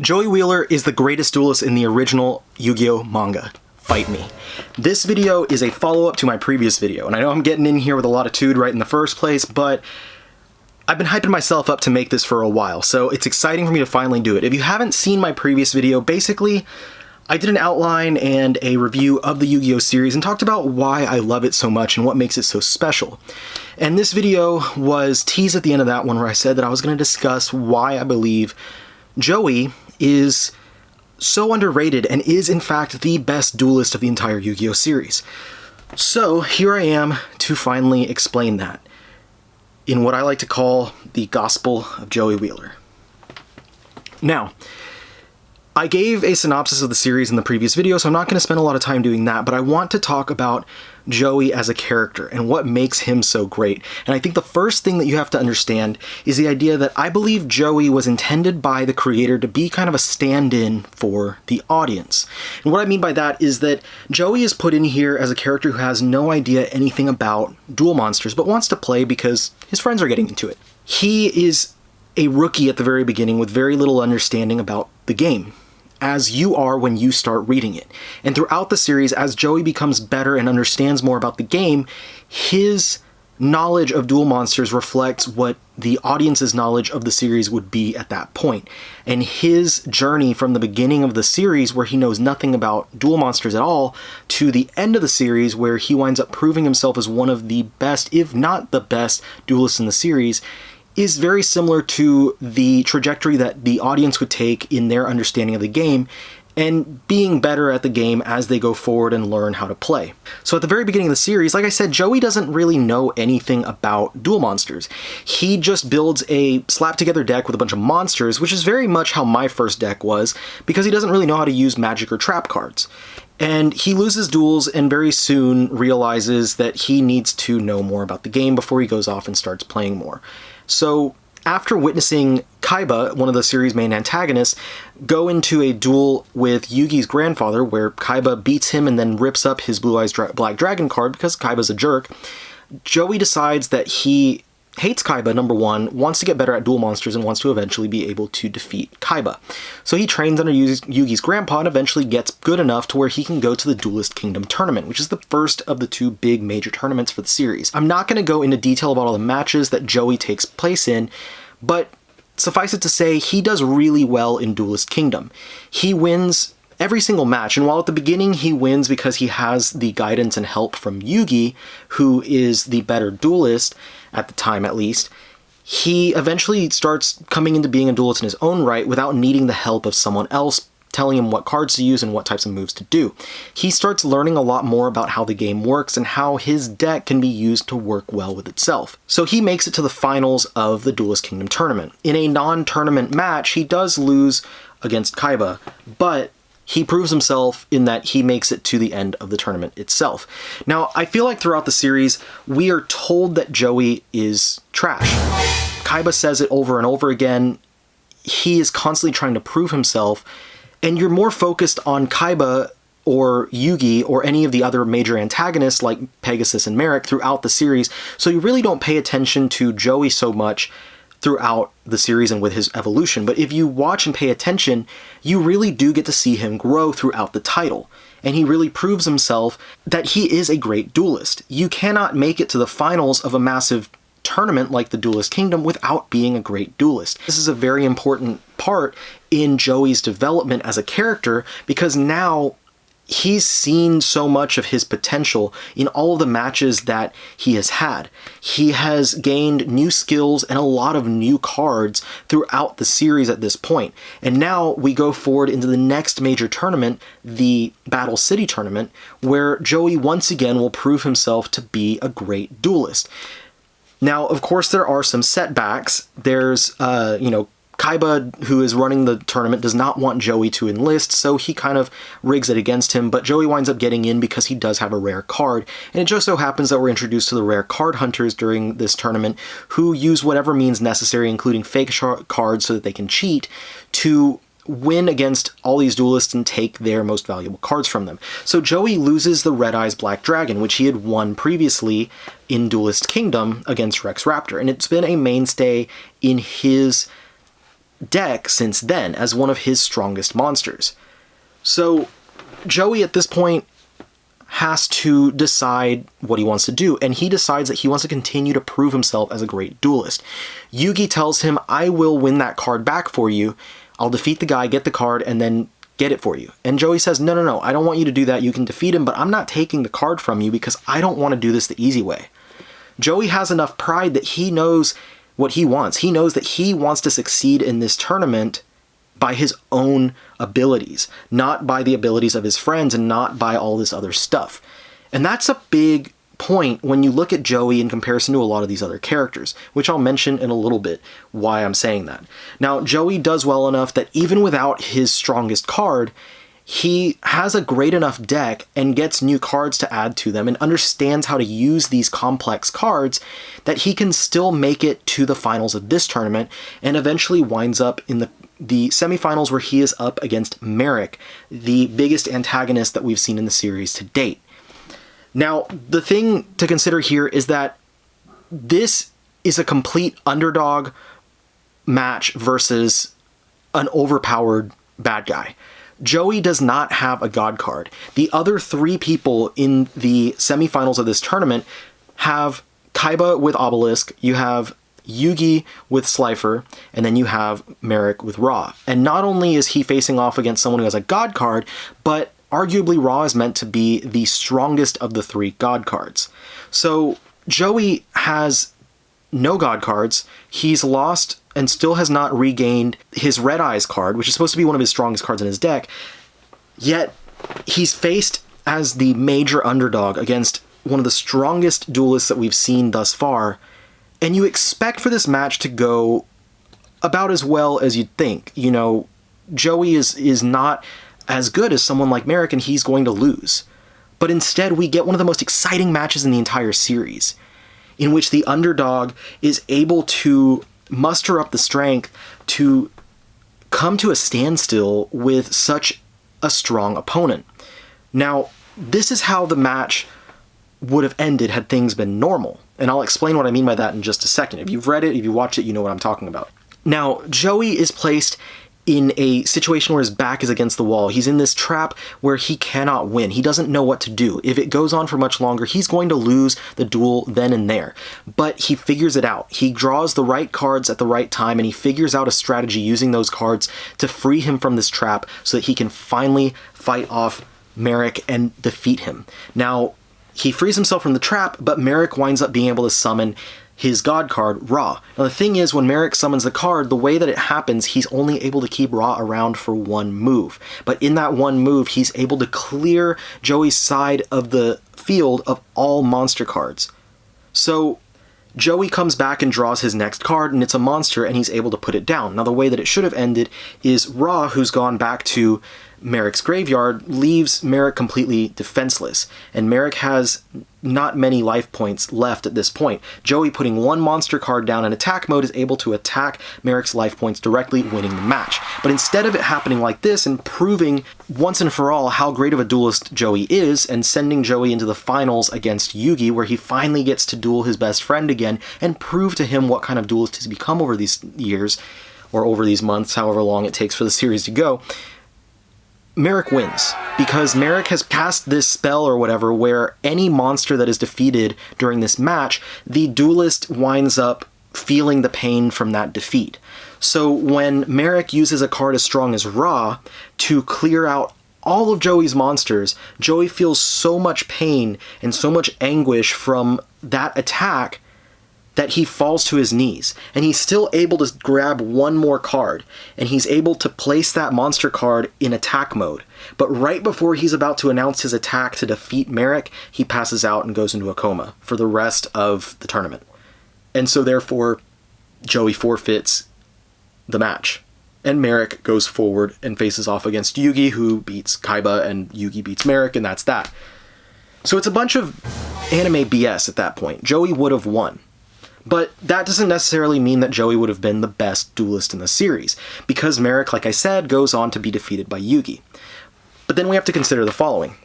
Joey Wheeler is the greatest duelist in the original Yu-Gi-Oh manga. Fight me. This video is a follow-up to my previous video, and I know I'm getting in here with a lot of tood right in the first place, but I've been hyping myself up to make this for a while, so it's exciting for me to finally do it. If you haven't seen my previous video, basically, I did an outline and a review of the Yu-Gi-Oh series and talked about why I love it so much and what makes it so special. And this video was teased at the end of that one where I said that I was going to discuss why I believe Joey is so underrated and is in fact the best duelist of the entire Yu-Gi-Oh series. So here I am to finally explain that in what I like to call the Gospel of Joey Wheeler. Now, I gave a synopsis of the series in the previous video, so I'm not going to spend a lot of time doing that, but I want to talk about Joey as a character and what makes him so great. And I think the first thing that you have to understand is the idea that I believe Joey was intended by the creator to be kind of a stand-in for the audience. And what I mean by that is that Joey is put in here as a character who has no idea anything about duel monsters, but wants to play because his friends are getting into it. He is a rookie at the very beginning with very little understanding about the game, as you are when you start reading it. And throughout the series, as Joey becomes better and understands more about the game, his knowledge of duel monsters reflects what the audience's knowledge of the series would be at that point. And his journey from the beginning of the series, where he knows nothing about duel monsters at all, to the end of the series, where he winds up proving himself as one of the best, if not the best, duelists in the series, is very similar to the trajectory that the audience would take in their understanding of the game and being better at the game as they go forward and learn how to play. So at the very beginning of the series, like I said, Joey doesn't really know anything about duel monsters. He just builds a slapped together deck with a bunch of monsters, which is very much how my first deck was, because he doesn't really know how to use magic or trap cards. And he loses duels and very soon realizes that he needs to know more about the game before he goes off and starts playing more. So after witnessing KAIBA, one of the series' main antagonists, go into a duel with Yugi's grandfather, where KAIBA beats him and then rips up his Blue Eyes Black Dragon card because KAIBA's a jerk, Joey decides that he hates KAIBA, number one, wants to get better at duel monsters, and wants to eventually be able to defeat KAIBA. So he trains under Yugi's grandpa and eventually gets good enough to where he can go to the Duelist Kingdom tournament, which is the first of the two big major tournaments for the series. I'm not going to go into detail about all the matches that Joey takes place in, but suffice it to say, he does really well in Duelist Kingdom. He wins every single match, and while at the beginning he wins because he has the guidance and help from Yugi, who is the better duelist, at the time at least, he eventually starts coming into being a duelist in his own right without needing the help of someone else telling him what cards to use and what types of moves to do. He starts learning a lot more about how the game works and how his deck can be used to work well with itself. So he makes it to the finals of the Duelist Kingdom tournament. In a non-tournament match, he does lose against KAIBA, but he proves himself in that he makes it to the end of the tournament itself. Now, I feel like throughout the series, we are told that Joey is trash. KAIBA says it over and over again. He is constantly trying to prove himself, and you're more focused on KAIBA or Yugi or any of the other major antagonists like Pegasus and Merrick throughout the series, so you really don't pay attention to Joey so much throughout the series and with his evolution. But if you watch and pay attention, you really do get to see him grow throughout the title. And he really proves himself that he is a great duelist. You cannot make it to the finals of a massive tournament like the Duelist Kingdom without being a great duelist. This is a very important part in Joey's development as a character, because now he's seen so much of his potential in all of the matches that he has had. He has gained new skills and a lot of new cards throughout the series at this point. And now we go forward into the next major tournament, the Battle City tournament, where Joey once again will prove himself to be a great duelist. Now, of course, there are some setbacks. There's, KAIBA, who is running the tournament, does not want Joey to enlist, so he kind of rigs it against him, but Joey winds up getting in because he does have a rare card. And it just so happens that we're introduced to the rare card hunters during this tournament, who use whatever means necessary, including fake cards so that they can cheat, to win against all these duelists and take their most valuable cards from them. So Joey loses the Red Eyes Black Dragon, which he had won previously in Duelist Kingdom against Rex Raptor, and it's been a mainstay in his deck since then as one of his strongest monsters. So Joey at this point has to decide what he wants to do, and he decides that he wants to continue to prove himself as a great duelist. Yugi tells him, I will win that card back for you. I'll defeat the guy, get the card, and then get it for you. And Joey says, no, I don't want you to do that. You can defeat him, but I'm not taking the card from you because I don't want to do this the easy way. Joey has enough pride that he knows what he wants. He knows that he wants to succeed in this tournament by his own abilities, not by the abilities of his friends and not by all this other stuff. And that's a big point when you look at Joey in comparison to a lot of these other characters, which I'll mention in a little bit why I'm saying that. Now, Joey does well enough that even without his strongest card, he has a great enough deck and gets new cards to add to them and understands how to use these complex cards that he can still make it to the finals of this tournament and eventually winds up in the semifinals where he is up against Merrick, the biggest antagonist that we've seen in the series to date. Now, the thing to consider here is that this is a complete underdog match versus an overpowered bad guy. Joey does not have a god card. The other three people in the semifinals of this tournament have KAIBA with Obelisk, you have Yugi with Slifer, and then you have Merrick with Ra. And not only is he facing off against someone who has a god card, but arguably Ra is meant to be the strongest of the three god cards. So Joey has no god cards. He's lost and still has not regained his Red Eyes card, which is supposed to be one of his strongest cards in his deck. Yet he's faced as the major underdog against one of the strongest duelists that we've seen thus far. And you expect for this match to go about as well as you'd think. You know, Joey is not as good as someone like Merrick, and he's going to lose. But instead, we get one of the most exciting matches in the entire series, in which the underdog is able to muster up the strength to come to a standstill with such a strong opponent. Now, this is how the match would have ended had things been normal. And I'll explain what I mean by that in just a second. If you've read it, if you watched it, you know what I'm talking about. Now, Joey is placed in a situation where his back is against the wall. He's in this trap where he cannot win. He doesn't know what to do. If it goes on for much longer, he's going to lose the duel then and there. But he figures it out. He draws the right cards at the right time, and he figures out a strategy using those cards to free him from this trap so that he can finally fight off Merrick and defeat him. Now, he frees himself from the trap, but Merrick winds up being able to summon his god card, Ra. Now the thing is, when Merrick summons the card, the way that it happens, he's only able to keep Ra around for one move. But in that one move, he's able to clear Joey's side of the field of all monster cards. So Joey comes back and draws his next card, and it's a monster, and he's able to put it down. Now the way that it should have ended is Ra, who's gone back to Merrick's graveyard, leaves Merrick completely defenseless, and Merrick has not many life points left at this point. Joey, putting one monster card down in attack mode, is able to attack Merrick's life points directly, winning the match. But instead of it happening like this and proving once and for all how great of a duelist Joey is, and sending Joey into the finals against Yugi, where he finally gets to duel his best friend again and prove to him what kind of duelist he's become over these years, or over these months, however long it takes for the series to go, Merrick wins, because Merrick has cast this spell or whatever where any monster that is defeated during this match, the duelist winds up feeling the pain from that defeat. So when Merrick uses a card as strong as Ra to clear out all of Joey's monsters, Joey feels so much pain and so much anguish from that attack that he falls to his knees, and he's still able to grab one more card, and he's able to place that monster card in attack mode. But right before he's about to announce his attack to defeat Merrick, he passes out and goes into a coma for the rest of the tournament. And so therefore, Joey forfeits the match. And Merrick goes forward and faces off against Yugi, who beats KAIBA, and Yugi beats Merrick, and that's that. So it's a bunch of anime BS at that point. Joey would have won. But that doesn't necessarily mean that Joey would have been the best duelist in the series, because Merrick, like I said, goes on to be defeated by Yugi. But then we have to consider the following.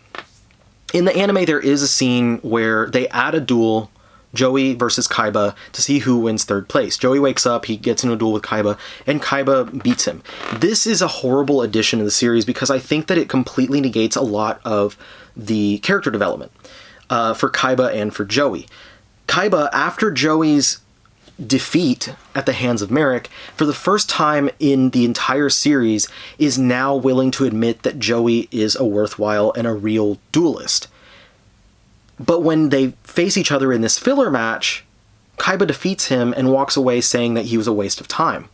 In the anime, there is a scene where they add a duel Joey versus KAIBA to see who wins third place. Joey wakes up, he gets into a duel with KAIBA, and KAIBA beats him. This is a horrible addition to the series because I think that it completely negates a lot of the character development for KAIBA and for Joey. KAIBA, after Joey's defeat at the hands of Merrick, for the first time in the entire series, is now willing to admit that Joey is a worthwhile and a real duelist. But when they face each other in this filler match, KAIBA defeats him and walks away saying that he was a waste of time,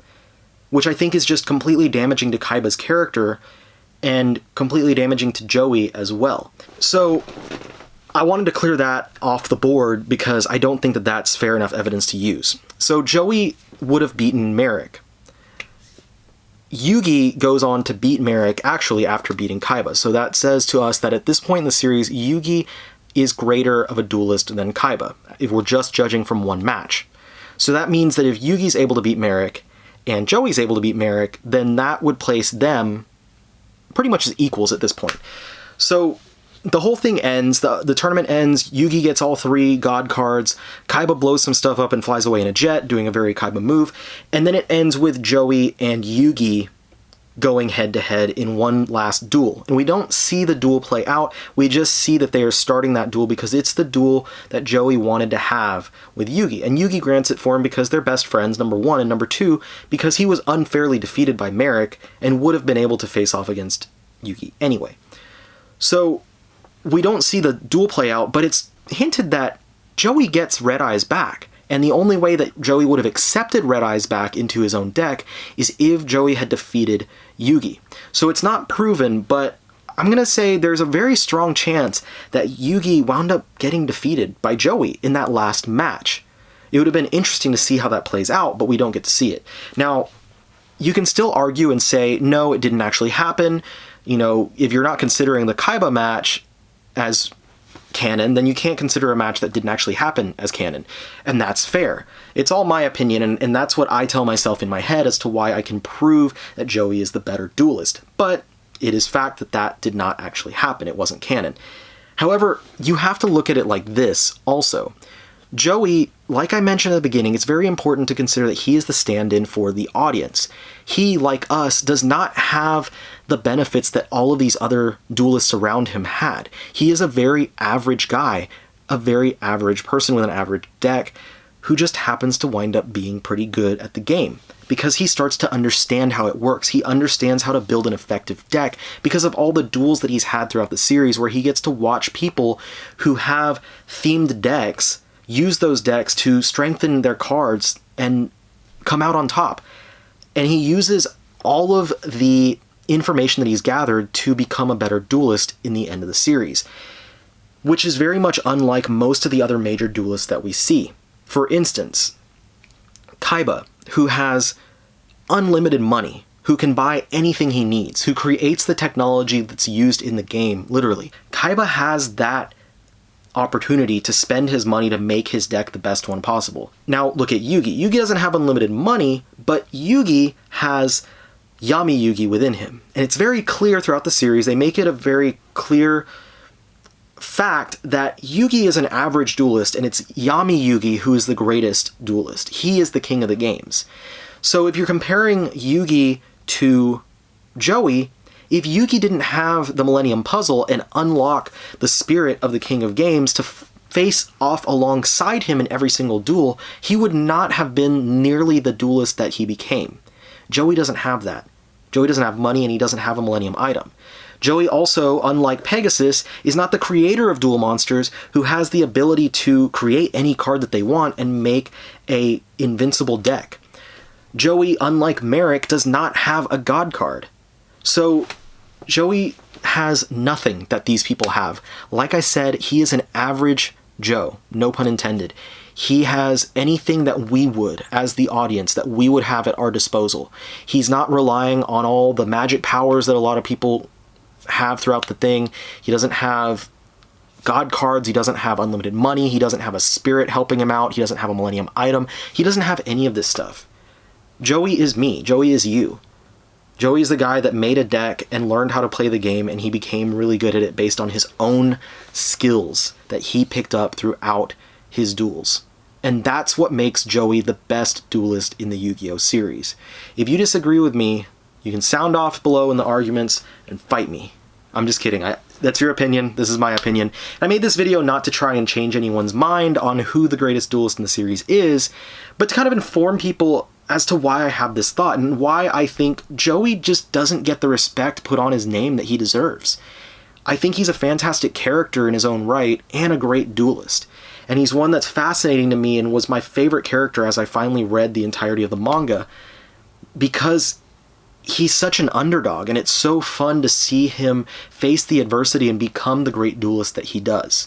which I think is just completely damaging to KAIBA's character and completely damaging to Joey as well. So I wanted to clear that off the board because I don't think that that's fair enough evidence to use. So Joey would have beaten Merrick. YUGI goes on to beat Merrick actually after beating KAIBA. So that says to us that at this point in the series, YUGI is greater of a duelist than KAIBA, if we're just judging from one match. So that means that if Yugi's able to beat Merrick and Joey's able to beat Merrick, then that would place them pretty much as equals at this point. So the whole thing ends, the tournament ends, Yugi gets all 3 god cards, KAIBA blows some stuff up and flies away in a jet, doing a very KAIBA move, and then it ends with Joey and Yugi going head-to-head in one last duel. And we don't see the duel play out, we just see that they are starting that duel because it's the duel that Joey wanted to have with Yugi. And Yugi grants it for him because they're best friends, number 1, and number 2, because he was unfairly defeated by Merrick and would have been able to face off against Yugi anyway. So we don't see the duel play out, but it's hinted that Joey gets Red Eyes back. And the only way that Joey would have accepted Red Eyes back into his own deck is if Joey had defeated Yugi. So it's not proven, but I'm going to say there's a very strong chance that Yugi wound up getting defeated by Joey in that last match. It would have been interesting to see how that plays out, but we don't get to see it. Now, you can still argue and say, no, it didn't actually happen. You know, if you're not considering the KAIBA match as canon, then you can't consider a match that didn't actually happen as canon. And that's fair. It's all my opinion, and that's what I tell myself in my head as to why I can prove that Joey is the better duelist. But it is fact that that did not actually happen. It wasn't canon. However, you have to look at it like this also. Joey, like I mentioned at the beginning, it's very important to consider that he is the stand-in for the audience. He, like us, does not have the benefits that all of these other duelists around him had. He is a very average guy, a very average person with an average deck, who just happens to wind up being pretty good at the game. Because he starts to understand how it works. He understands how to build an effective deck because of all the duels that he's had throughout the series where he gets to watch people who have themed decks use those decks to strengthen their cards and come out on top. And he uses all of the information that he's gathered to become a better duelist in the end of the series, which is very much unlike most of the other major duelists that we see. For instance, KAIBA, who has unlimited money, who can buy anything he needs, who creates the technology that's used in the game, literally. KAIBA has that opportunity to spend his money to make his deck the best one possible. Now look at Yugi. Yugi doesn't have unlimited money, but Yugi has Yami Yugi within him. And it's very clear throughout the series, they make it a very clear fact that Yugi is an average duelist and it's Yami Yugi who is the greatest duelist. He is the king of the games. So if you're comparing Yugi to Joey, if Yugi didn't have the Millennium Puzzle and unlock the spirit of the King of Games to face off alongside him in every single duel, he would not have been nearly the duelist that he became. Joey doesn't have that. Joey doesn't have money and he doesn't have a Millennium item. Joey also, unlike Pegasus, is not the creator of duel monsters who has the ability to create any card that they want and make a invincible deck. Joey, unlike Merrick, does not have a god card. So Joey has nothing that these people have. Like I said, he is an average Joe, no pun intended. He has anything that we would, as the audience, that we would have at our disposal. He's not relying on all the magic powers that a lot of people have throughout the thing. He doesn't have god cards, he doesn't have unlimited money, he doesn't have a spirit helping him out, he doesn't have a Millennium item, he doesn't have any of this stuff. Joey is me, Joey is you. Joey is the guy that made a deck and learned how to play the game, and he became really good at it based on his own skills that he picked up throughout his duels. And that's what makes Joey the best duelist in the Yu-Gi-Oh series. If you disagree with me, you can sound off below in the arguments and fight me. I'm just kidding. That's your opinion. This is my opinion. I made this video not to try and change anyone's mind on who the greatest duelist in the series is, but to kind of inform people as to why I have this thought and why I think Joey just doesn't get the respect put on his name that he deserves. I think he's a fantastic character in his own right and a great duelist. And he's one that's fascinating to me and was my favorite character as I finally read the entirety of the manga, because he's such an underdog, and it's so fun to see him face the adversity and become the great duelist that he does.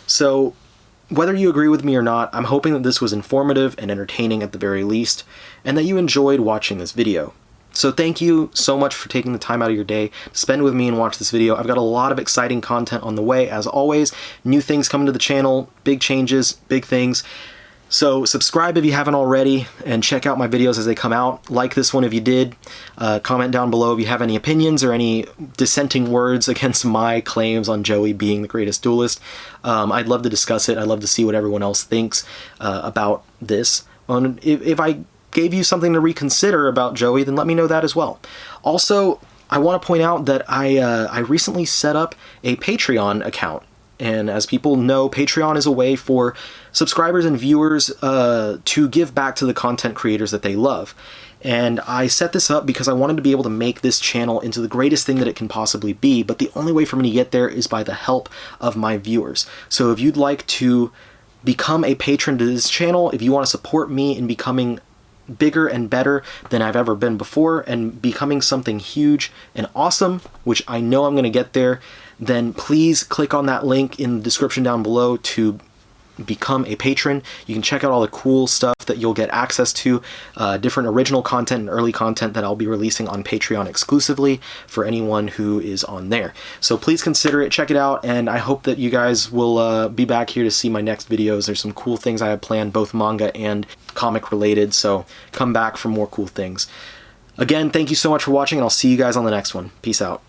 So, whether you agree with me or not, I'm hoping that this was informative and entertaining at the very least, and that you enjoyed watching this video. So thank you so much for taking the time out of your day to spend with me and watch this video. I've got a lot of exciting content on the way, as always. New things coming to the channel, big changes, big things. So subscribe if you haven't already, and check out my videos as they come out. Like this one if you did. Comment down below if you have any opinions or any dissenting words against my claims on Joey being the greatest duelist. I'd love to discuss it. I'd love to see what everyone else thinks about this. If I gave you something to reconsider about Joey, then let me know that as well. Also, I want to point out that I recently set up a Patreon account. And as people know, Patreon is a way for subscribers and viewers to give back to the content creators that they love. And I set this up because I wanted to be able to make this channel into the greatest thing that it can possibly be, but the only way for me to get there is by the help of my viewers. So if you'd like to become a patron to this channel, if you want to support me in becoming bigger and better than I've ever been before and becoming something huge and awesome, which I know I'm going to get there, then please click on that link in the description down below to become a patron. You can check out all the cool stuff that you'll get access to, different original content and early content that I'll be releasing on Patreon exclusively for anyone who is on there. So please consider it, check it out, and I hope that you guys will be back here to see my next videos. There's some cool things I have planned, both manga and comic related, so come back for more cool things. Again, thank you so much for watching, and I'll see you guys on the next one. Peace out.